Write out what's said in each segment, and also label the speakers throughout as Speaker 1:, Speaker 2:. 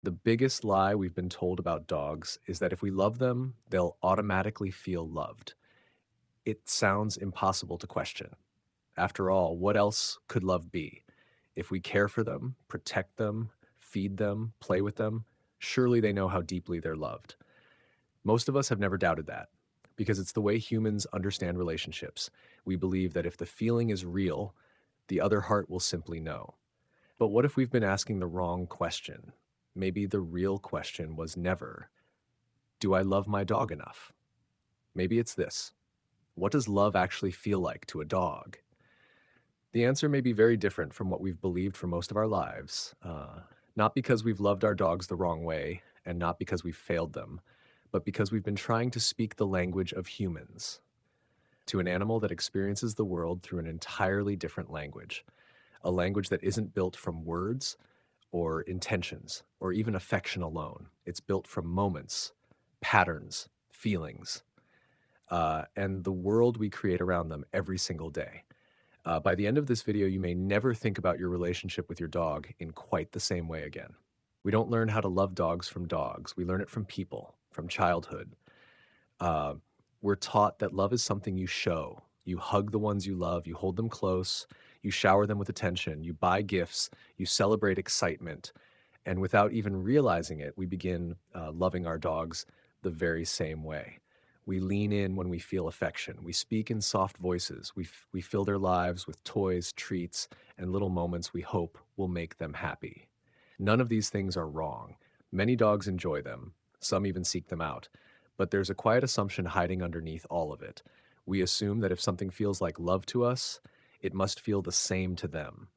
Speaker 1: The biggest lie we've been told about dogs is that if we love them, they'll automatically feel loved. It sounds impossible to question. After all, what else could love be? If we care for them, protect them, feed them, play with them, surely they know how deeply they're loved. Most of us have never doubted that because it's the way humans understand relationships. We believe that if the feeling is real, the other heart will simply know. But what if we've been asking the wrong question? Maybe the real question was never, do I love my dog enough? Maybe it's this: what does love actually feel like to a dog? The answer may be very different from what we've believed for most of our lives, not because we've loved our dogs the wrong way and not because we've failed them, but because we've been trying to speak the language of humans to an animal that experiences the world through an entirely different language, a language that isn't built from words or intentions or even affection alone. It's built from moments, patterns, feelings, and the world we create around them every single day. By the end of this video, you may never think about your relationship with your dog in quite the same way again. We don't learn how to love dogs from dogs. We learn it from people, from childhood. Uh, we're taught that love is something you show. You hug the ones you love, you hold them close, you shower them with attention, you buy gifts, you celebrate excitement. And without even realizing it, we begin loving our dogs the very same way. We lean in when we feel affection. We speak in soft voices. We fill their lives with toys, treats, and little moments we hope will make them happy. None of these things are wrong. Many dogs enjoy them. Some even seek them out. But there's a quiet assumption hiding underneath all of it. We assume that if something feels like love to us, it must feel the same to them.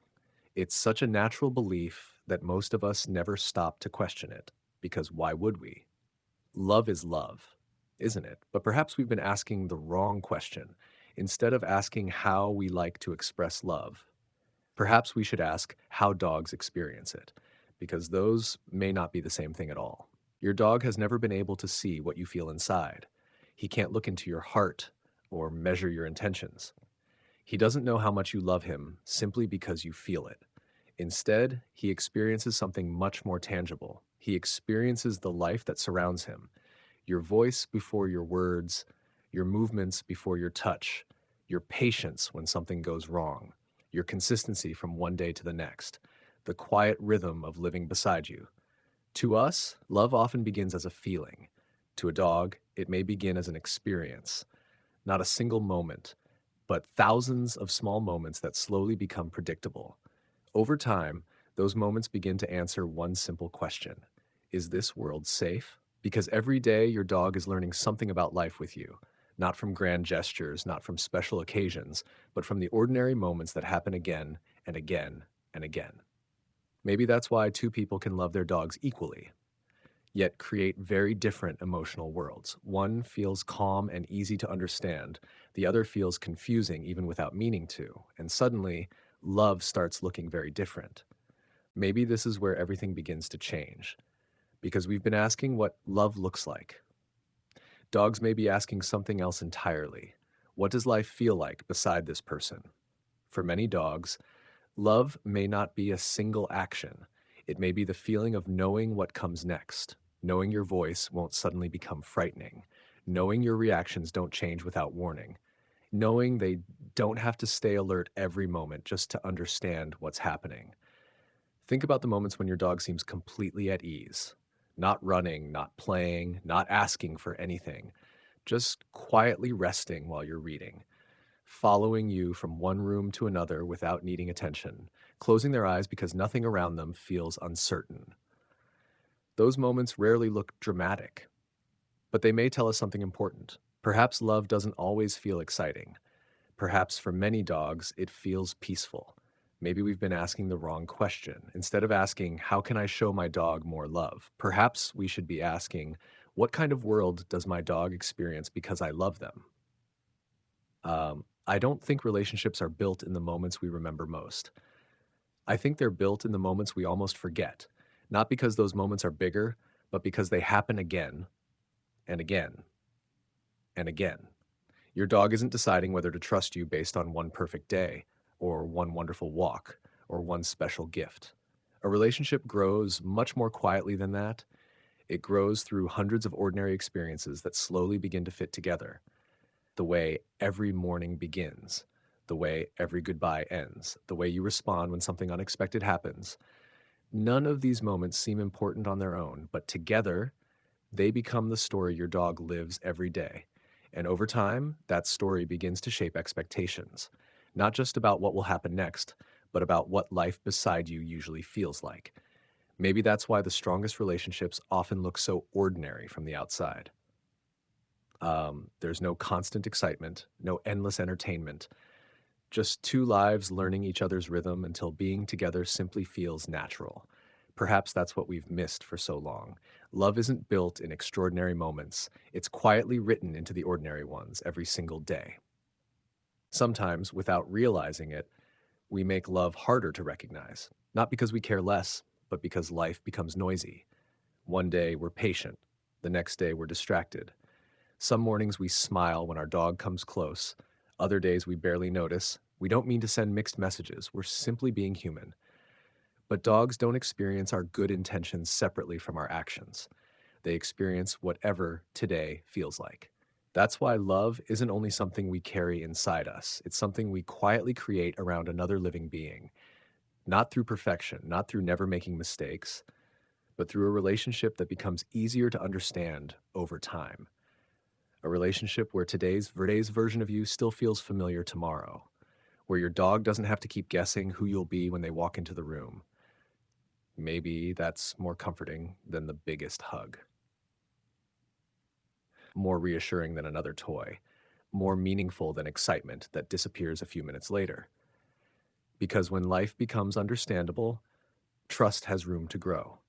Speaker 1: It's such a natural belief that most of us never stop to question it, because why would we? Love is love, isn't it? But perhaps we've been asking the wrong question. Instead of asking how we like to express love, perhaps we should ask how dogs experience it, because those may not be the same thing at all. Your dog has never been able to see what you feel inside. He can't look into your heart or measure your intentions. He doesn't know how much you love him simply because you feel it. Instead, he experiences something much more tangible. He experiences the life that surrounds him: your voice before your words, your movements before your touch, your patience when something goes wrong, your consistency from one day to the next, the quiet rhythm of living beside you. To us, love often begins as a feeling. To a dog, it may begin as an experience, not a single moment, but thousands of small moments that slowly become predictable. Over time, those moments begin to answer one simple question: is this world safe? Because every day your dog is learning something about life with you, not from grand gestures, not from special occasions, but from the ordinary moments that happen again and again and again. Maybe that's why two people can love their dogs equally, yet create very different emotional worlds. One feels calm and easy to understand, the other feels confusing even without meaning to, and suddenly, love starts looking very different. Maybe this is where everything begins to change, because we've been asking what love looks like. Dogs may be asking something else entirely. What does life feel like beside this person? For many dogs, love may not be a single action. It may be the feeling of knowing what comes next, knowing your voice won't suddenly become frightening, knowing your reactions don't change without warning, knowing they don't have to stay alert every moment just to understand what's happening. Think about the moments when your dog seems completely at ease, not running, not playing, not asking for anything, just quietly resting while you're reading, following you from one room to another without needing attention, closing their eyes because nothing around them feels uncertain. Those moments rarely look dramatic, but they may tell us something important. Perhaps love doesn't always feel exciting. Perhaps for many dogs, it feels peaceful. Maybe we've been asking the wrong question. Instead of asking, how can I show my dog more love? Perhaps we should be asking, what kind of world does my dog experience because I love them? I don't think relationships are built in the moments we remember most. I think they're built in the moments we almost forget, not because those moments are bigger, but because they happen again and again and again. Your dog isn't deciding whether to trust you based on one perfect day, or one wonderful walk, or one special gift. A relationship grows much more quietly than that. It grows through hundreds of ordinary experiences that slowly begin to fit together. The way every morning begins, the way every goodbye ends, the way you respond when something unexpected happens. None of these moments seem important on their own, but together, they become the story your dog lives every day. And over time, that story begins to shape expectations, not just about what will happen next, but about what life beside you usually feels like. Maybe that's why the strongest relationships often look so ordinary from the outside. There's no constant excitement, no endless entertainment, just two lives learning each other's rhythm until being together simply feels natural. Perhaps that's what we've missed for so long. Love isn't built in extraordinary moments, it's quietly written into the ordinary ones every single day. Sometimes, without realizing it, we make love harder to recognize, not because we care less, but because life becomes noisy. One day we're patient, the next day we're distracted. Some mornings we smile when our dog comes close, other days we barely notice. We don't mean to send mixed messages, we're simply being human. But dogs don't experience our good intentions separately from our actions. They experience whatever today feels like. That's why love isn't only something we carry inside us, it's something we quietly create around another living being. Not through perfection, not through never making mistakes, but through a relationship that becomes easier to understand over time. A relationship where today's version of you still feels familiar tomorrow, where your dog doesn't have to keep guessing who you'll be when they walk into the room. Maybe that's more comforting than the biggest hug, more reassuring than another toy, more meaningful than excitement that disappears a few minutes later. Because when life becomes understandable, trust has room to grow.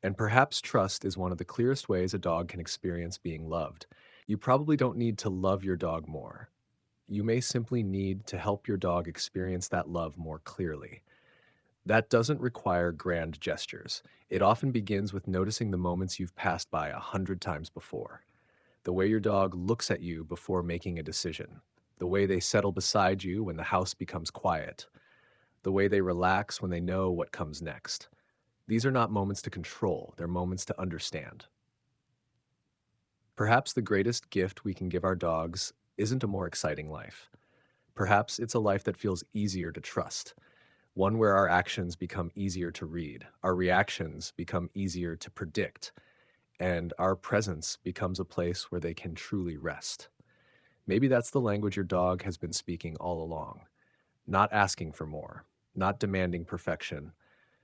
Speaker 1: And perhaps trust is one of the clearest ways a dog can experience being loved. You probably don't need to love your dog more. You may simply need to help your dog experience that love more clearly. That doesn't require grand gestures. It often begins with noticing the moments you've passed by 100 times before. The way your dog looks at you before making a decision. The way they settle beside you when the house becomes quiet. The way they relax when they know what comes next. These are not moments to control, they're moments to understand. Perhaps the greatest gift we can give our dogs isn't a more exciting life. Perhaps it's a life that feels easier to trust, one where our actions become easier to read, our reactions become easier to predict, and our presence becomes a place where they can truly rest. Maybe that's the language your dog has been speaking all along, not asking for more, not demanding perfection,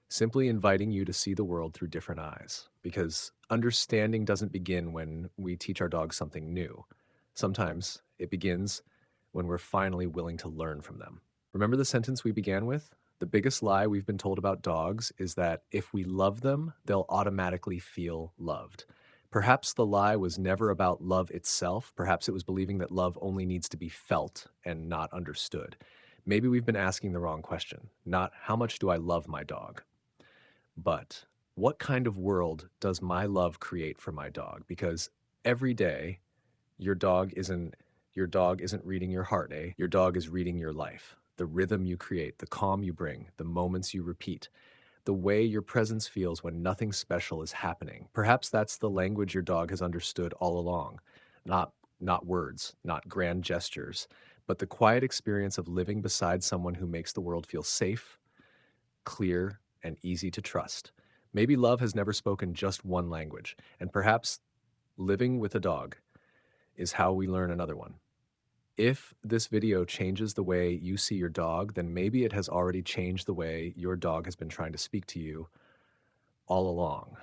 Speaker 1: simply inviting you to see the world through different eyes. Because understanding doesn't begin when we teach our dogs something new. Sometimes it begins when we're finally willing to learn from them. Remember the sentence we began with? The biggest lie we've been told about dogs is that if we love them, they'll automatically feel loved. Perhaps the lie was never about love itself. Perhaps it was believing that love only needs to be felt and not understood. Maybe we've been asking the wrong question. Not how much do I love my dog, but what kind of world does my love create for my dog? Because every day your dog isn't your dog isn't reading your heart, eh? Your dog is reading your life. The rhythm you create, the calm you bring, the moments you repeat, the way your presence feels when nothing special is happening. Perhaps that's the language your dog has understood all along. Not not words, not grand gestures, but the quiet experience of living beside someone who makes the world feel safe, clear, and easy to trust. Maybe love has never spoken just one language, and perhaps living with a dog is how we learn another one. If this video changes the way you see your dog, then maybe it has already changed the way your dog has been trying to speak to you all along.